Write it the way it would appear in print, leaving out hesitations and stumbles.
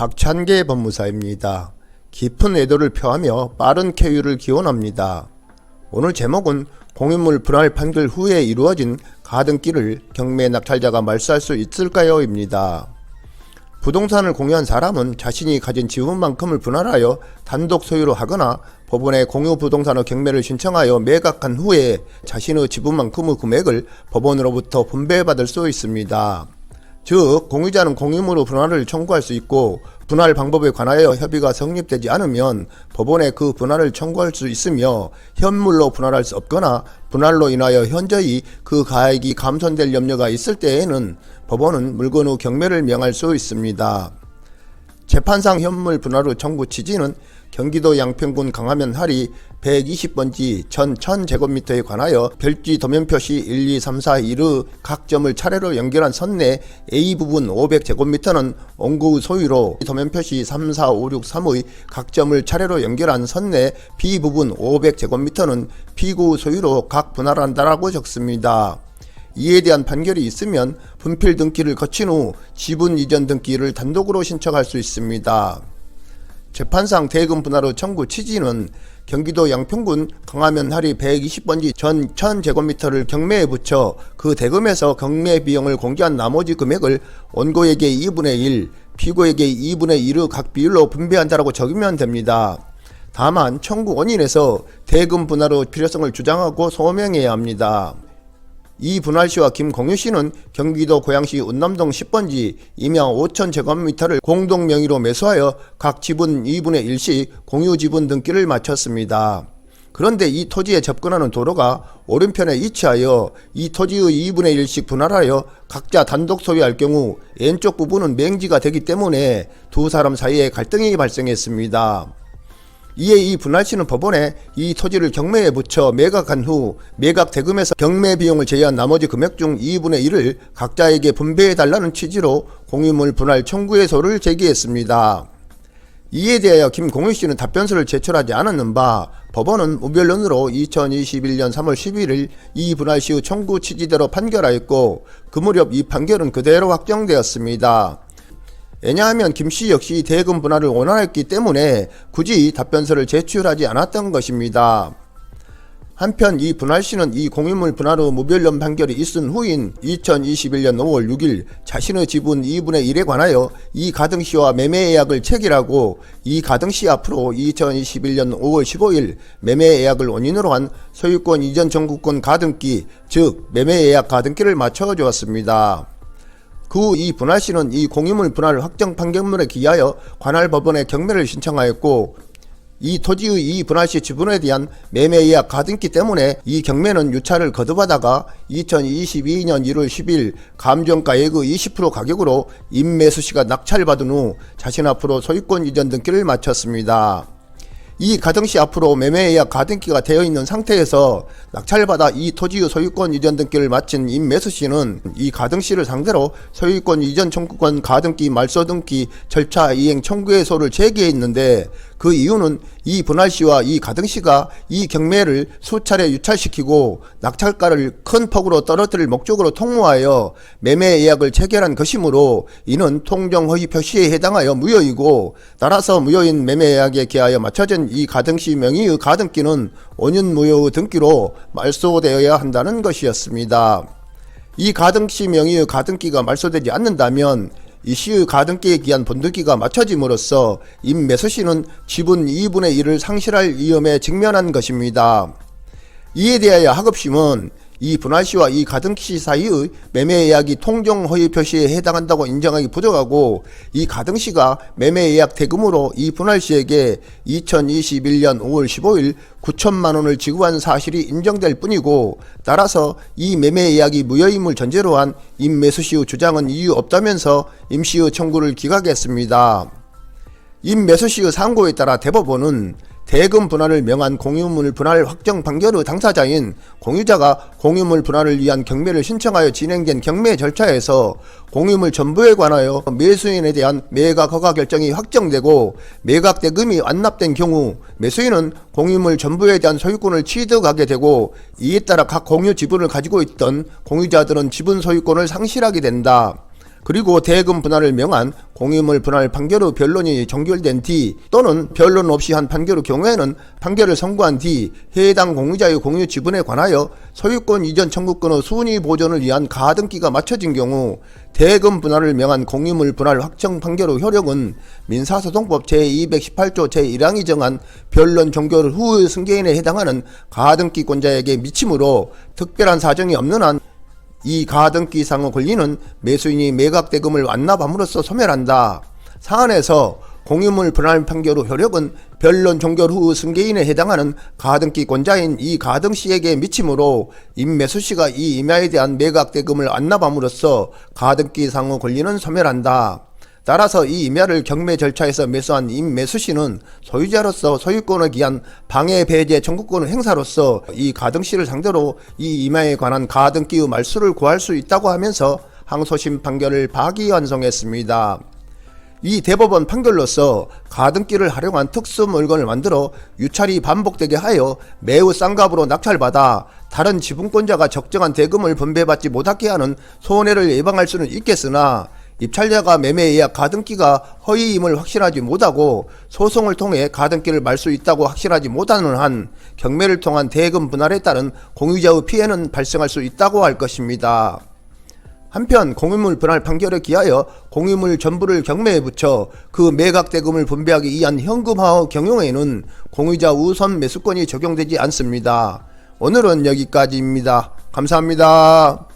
박찬계 법무사입니다. 깊은 애도를 표하며 빠른 쾌유를 기원합니다. 오늘 제목은 공유물 분할 판결 후에 이루어진 가등기를 경매 낙찰자가 말소할 수 있을까요? 입니다. 부동산을 공유한 사람은 자신이 가진 지분만큼을 분할하여 단독 소유로 하거나 법원에 공유 부동산의 경매를 신청하여 매각한 후에 자신의 지분만큼의 금액을 법원으로부터 분배받을 수 있습니다. 즉, 공유자는 공유물의 분할을 청구할 수 있고, 분할 방법에 관하여 협의가 성립되지 않으면 법원에 그 분할을 청구할 수 있으며, 현물로 분할할 수 없거나 분할로 인하여 현저히 그 가액이 감손될 염려가 있을 때에는 법원은 물건의 경매를 명할 수 있습니다. 재판상 현물 분할의 청구 취지는 경기도 양평군 강화면 하리 120번지 전 1000제곱미터에 관하여 별지 도면표시 1, 2, 3, 4, 1의 각 점을 차례로 연결한 선내 A부분 500제곱미터는 원고의 소유로 도면표시 3, 4, 5, 6, 3의 각 점을 차례로 연결한 선내 B부분 500제곱미터는 B구의 소유로 각 분할한다라고 적습니다. 이에 대한 판결이 있으면 분필 등기를 거친 후 지분 이전 등기를 단독으로 신청할 수 있습니다. 재판상 대금 분할의 청구 취지는 경기도 양평군 강화면 하리 120번지 전 1000제곱미터를 경매에 붙여 그 대금에서 경매 비용을 공개한 나머지 금액을 원고에게 2분의 1, 피고에게 2분의 1의 각 비율로 분배한다라고 적으면 됩니다. 다만 청구 원인에서 대금 분할의 필요성을 주장하고 소명해야 합니다. 이 분할시와 김공유씨는 경기도 고양시 운남동 10번지 임야 5000제곱미터를 공동 명의로 매수하여 각 지분 2분의 1씩 공유 지분 등기를 마쳤습니다. 그런데 이 토지에 접근하는 도로가 오른편에 위치하여 이 토지의 2분의 1씩 분할하여 각자 단독 소유할 경우 왼쪽 부분은 맹지가 되기 때문에 두 사람 사이에 갈등이 발생했습니다. 이에 이 분할시는 법원에 이 토지를 경매에 붙여 매각한 후 매각 대금에서 경매 비용을 제외한 나머지 금액 중 2분의 1을 각자에게 분배해달라는 취지로 공유물 분할 청구의소를 제기했습니다. 이에 대하여 김공유씨는 답변서를 제출하지 않았는 바 법원은 무변론으로 2021년 3월 11일 이 분할시의 청구 취지대로 판결하였고 그 무렵 이 판결은 그대로 확정되었습니다. 왜냐하면 김씨 역시 대금 분할을 원하였기 때문에 굳이 답변서를 제출하지 않았던 것입니다. 한편 이 분할시는 이 공유물 분할의 무변론 판결이 있은 후인 2021년 5월 6일 자신의 지분 2분의 1에 관하여 이 가등시와 매매예약을 체결하고 이 가등시 앞으로 2021년 5월 15일 매매예약을 원인으로 한 소유권 이전 청구권 가등기, 즉 매매예약 가등기를 맞춰주었습니다. 그 후 이 분할시는 이 공유물 분할 확정 판결문에 기하여 관할 법원에 경매를 신청하였고 이 토지의 이 분할시 지분에 대한 매매예약 가등기 때문에 이 경매는 유찰을 거듭하다가 2022년 1월 10일 감정가액의 20% 가격으로 임매수시가 낙찰받은 후 자신 앞으로 소유권 이전 등기를 마쳤습니다. 이 가등시 앞으로 매매예약 가등기가 되어 있는 상태에서 낙찰받아 이 토지의 소유권 이전 등기를 마친 임매수씨는 이 가등시를 상대로 소유권 이전 청구권 가등기 말소 등기 절차 이행 청구의소를 제기했는데 그 이유는 이 분할시와 이 가등시가 이 경매를 수차례 유찰시키고 낙찰가를 큰 폭으로 떨어뜨릴 목적으로 통모하여 매매예약을 체결한 것이므로 이는 통정허위 표시에 해당하여 무효이고 따라서 무효인 매매예약에 기하여 맞춰진 이 가등시 명의의 가등기는 5년 무효의 등기로 말소되어야 한다는 것이었습니다. 이 가등시 명의의 가등기가 말소되지 않는다면 이 시의 가등기에 기한 본등기가 맞춰짐으로써 임매수씨는 지분 2분의 1을 상실할 위험에 직면한 것입니다. 이에 대하여 하급심은 이 분할시와 이 가등시 사이의 매매예약이 통정허위 표시에 해당한다고 인정하기 부족하고 이 가등시가 매매예약 대금으로 이 분할시에게 2021년 5월 15일 9천만원을 지급한 사실이 인정될 뿐이고 따라서 이 매매예약이 무효임을 전제로 한 임매수씨의 주장은 이유 없다면서 임시의 청구를 기각했습니다. 임매수씨의 상고에 따라 대법원은 대금 분할을 명한 공유물 분할 확정 판결의 당사자인 공유자가 공유물 분할을 위한 경매를 신청하여 진행된 경매 절차에서 공유물 전부에 관하여 매수인에 대한 매각 허가 결정이 확정되고 매각 대금이 완납된 경우 매수인은 공유물 전부에 대한 소유권을 취득하게 되고 이에 따라 각 공유 지분을 가지고 있던 공유자들은 지분 소유권을 상실하게 된다. 그리고 대금 분할을 명한 공유물 분할 판결 후 변론이 종결된 뒤 또는 변론 없이 한 판결 후 경우에는 판결을 선고한 뒤 해당 공유자의 공유 지분에 관하여 소유권 이전 청구권 후 순위 보존을 위한 가등기가 맞춰진 경우 대금 분할을 명한 공유물 분할 확정 판결 후 효력은 민사소송법 제218조 제1항이 정한 변론 종결 후의 승계인에 해당하는 가등기권자에게 미치므로 특별한 사정이 없는 한 이 가등기 상의 권리는 매수인이 매각대금을 완납함으로써 소멸한다. 사안에서 공유물 분할 판결 후 효력은 변론 종결 후 승계인에 해당하는 가등기권자인 이 가등씨에게 미치므로 임매수씨가 이 임야에 대한 매각대금을 완납함으로써 가등기 상의 권리는 소멸한다. 따라서 이 임야를 경매 절차에서 매수한 임매수씨는 소유자로서 소유권을 기한 방해 배제 청구권 행사로서 이 가등씨를 상대로 이 임야에 관한 가등기의 말소를 구할 수 있다고 하면서 항소심 판결을 파기환송했습니다. 이 대법원 판결로서 가등기를 활용한 특수 물건을 만들어 유찰이 반복되게 하여 매우 싼 값으로 낙찰받아 다른 지분권자가 적정한 대금을 분배받지 못하게 하는 손해를 예방할 수는 있겠으나 입찰자가 매매 예약 가등기가 허위임을 확실하지 못하고 소송을 통해 가등기를 말 수 있다고 확실하지 못하는 한 경매를 통한 대금 분할에 따른 공유자의 피해는 발생할 수 있다고 할 것입니다. 한편 공유물 분할 판결에 기하여 공유물 전부를 경매에 붙여 그 매각 대금을 분배하기 위한 현금화의 경우에는 공유자 우선 매수권이 적용되지 않습니다. 오늘은 여기까지입니다. 감사합니다.